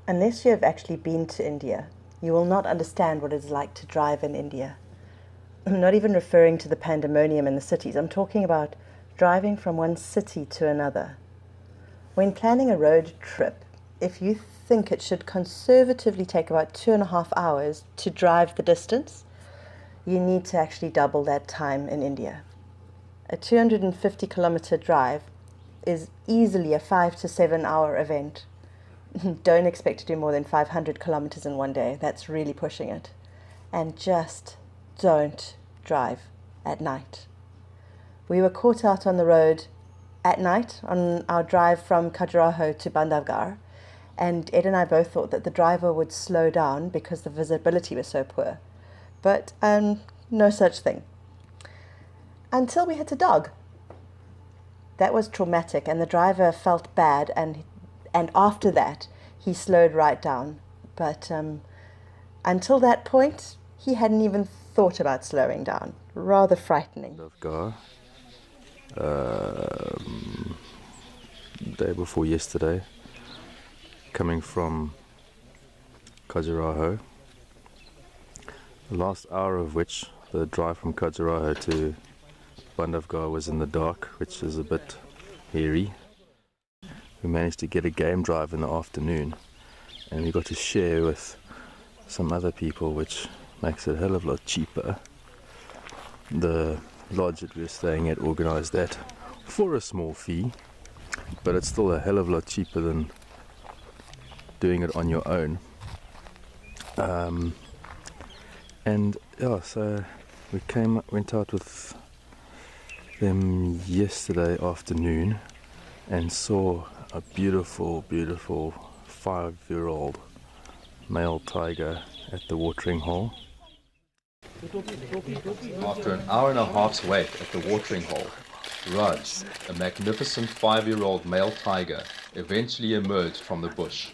Unless you have actually been to India, you will not understand what it is like to drive in India. I'm not even referring to the pandemonium in the cities. I'm talking about driving from one city to another. When planning a road trip, if you think it should conservatively take about 2.5 hours to drive the distance, you need to actually double that time in India. A 250-kilometer drive is easily a 5 to 7 hour event. Don't expect to do more than 500 kilometers in one day. That's really pushing it. And just don't drive at night. We were caught out on the road at night on our drive from Khajuraho to Bandhavgarh, and Ed and I both thought that the driver would slow down because the visibility was so poor. But no such thing. Until we hit a dog. That was traumatic, and the driver felt bad, and after that he slowed right down. But until that point, he hadn't even thought about slowing down. Rather frightening. Bandhavgarh, day before yesterday, coming from Khajuraho. The last hour of which, the drive from Khajuraho to Bandhavgarh, was in the dark, which is a bit hairy. We managed to get a game drive in the afternoon, and we got to share with some other people, which makes it a hell of a lot cheaper. The lodge that we were staying at organised that for a small fee, but it's still a hell of a lot cheaper than doing it on your own. And yeah, so we went out with them yesterday afternoon and saw a beautiful 5-year-old male tiger at the watering hole. After an hour and a half's wait at the watering hole, Raj, a magnificent 5-year-old male tiger, eventually emerged from the bush.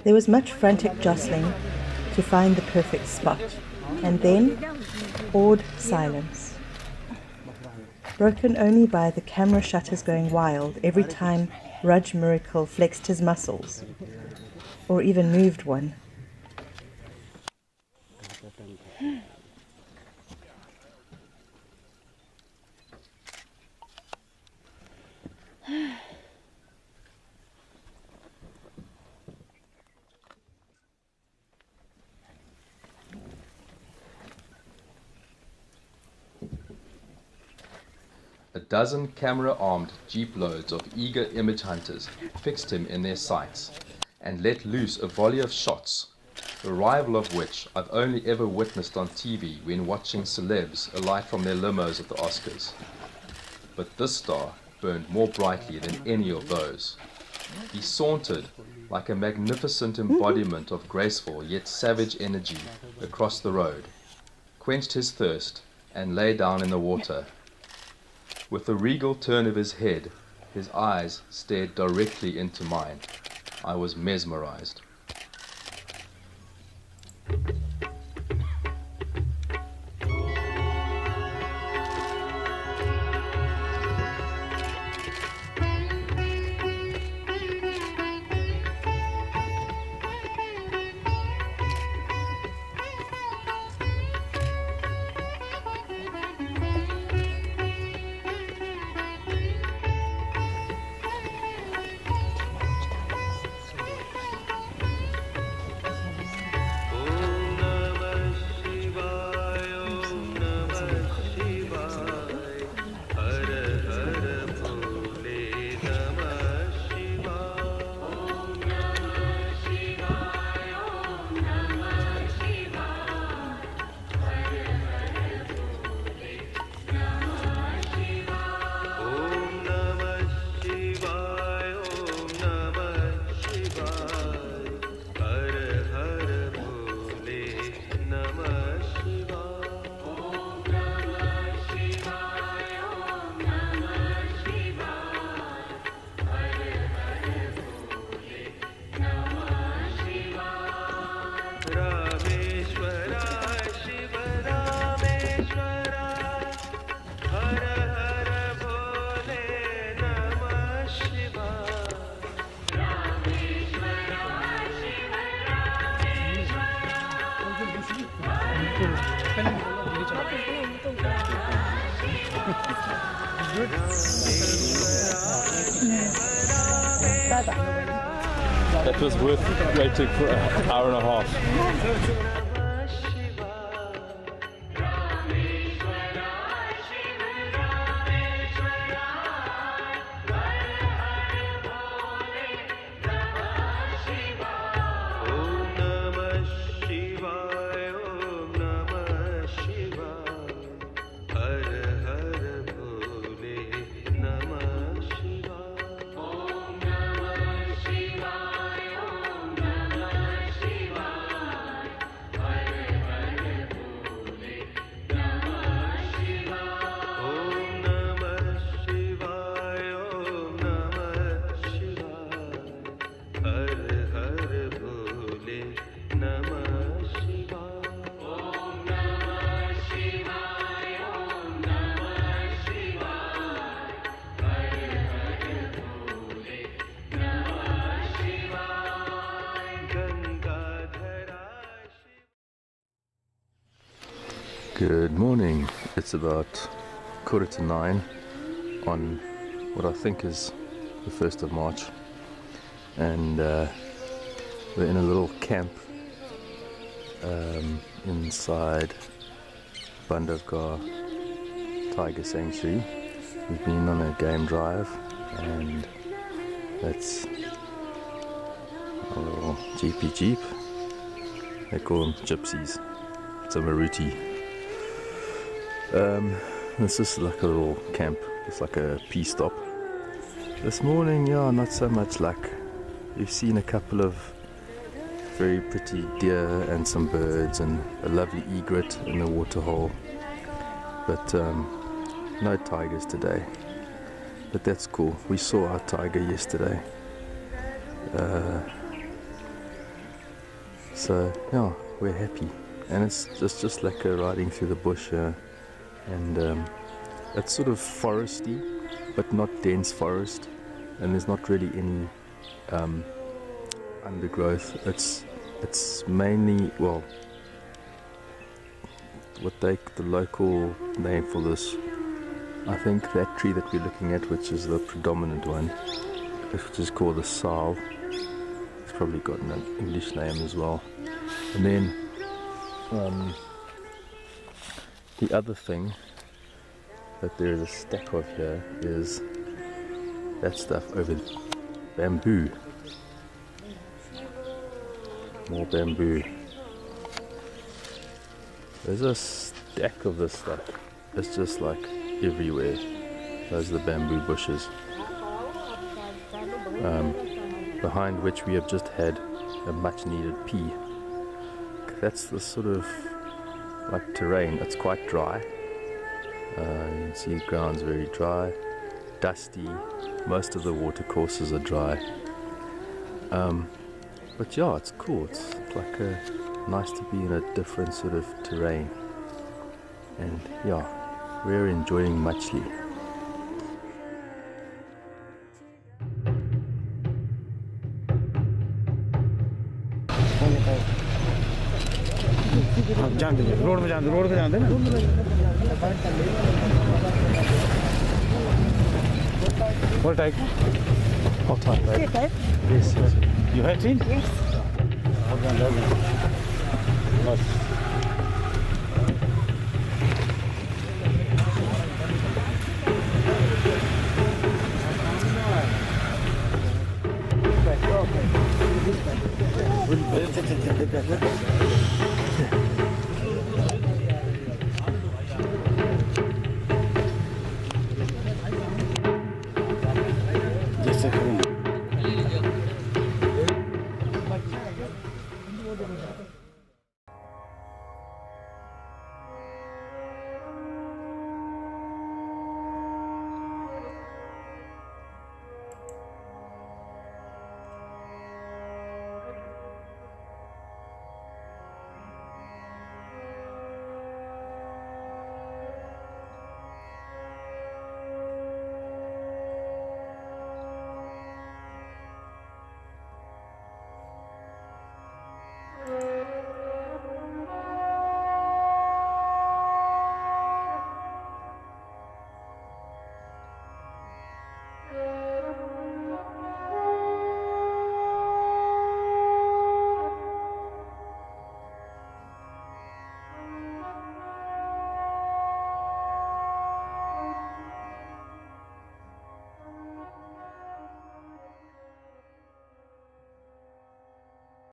There was much frantic jostling to find the perfect spot, and then awed silence, broken only by the camera shutters going wild every time Raj Miracle flexed his muscles, or even moved one. A dozen camera-armed jeep loads of eager image hunters fixed him in their sights and let loose a volley of shots, the arrival of which I've only ever witnessed on TV when watching celebs alight from their limos at the Oscars. But this star burned more brightly than any of those. He sauntered like a magnificent embodiment of graceful yet savage energy across the road, quenched his thirst, and lay down in the water. With a regal turn of his head, his eyes stared directly into mine. I was mesmerized. That was worth waiting for an hour and a half. Good morning. It's about 8:45 on what I think is the 1st of March, and we're in a little camp inside Bandhavgarh Tiger Sanctuary. We've been on a game drive, and that's a little jeepy jeep. They call them gypsies. It's a Maruti. This is like a little camp. It's like a pea stop. This morning, yeah, not so much luck. We've seen a couple of very pretty deer and some birds and a lovely egret in the waterhole, but no tigers today. But that's cool. We saw our tiger yesterday. So yeah, we're happy, and it's just like riding through the bush. And it's sort of foresty, but not dense forest, and there's not really any undergrowth. It's mainly, well, what the local name for this, I think that tree that we're looking at, which is the predominant one, which is called the sal. It's probably got an English name as well. And then the other thing that there is a stack of here is that stuff over there. Bamboo. More bamboo. There's a stack of this stuff. It's just like everywhere. Those are the bamboo bushes. Behind which we have just had a much needed pee. That's the sort of like terrain. It's quite dry. You can see the ground's very dry, dusty. Most of the water courses are dry. But yeah, it's cool. It's like nice to be in a different sort of terrain. And yeah, we're enjoying muchly. Road पे जाते ना What type? Hot type, right? Yes. You have seen? Yes.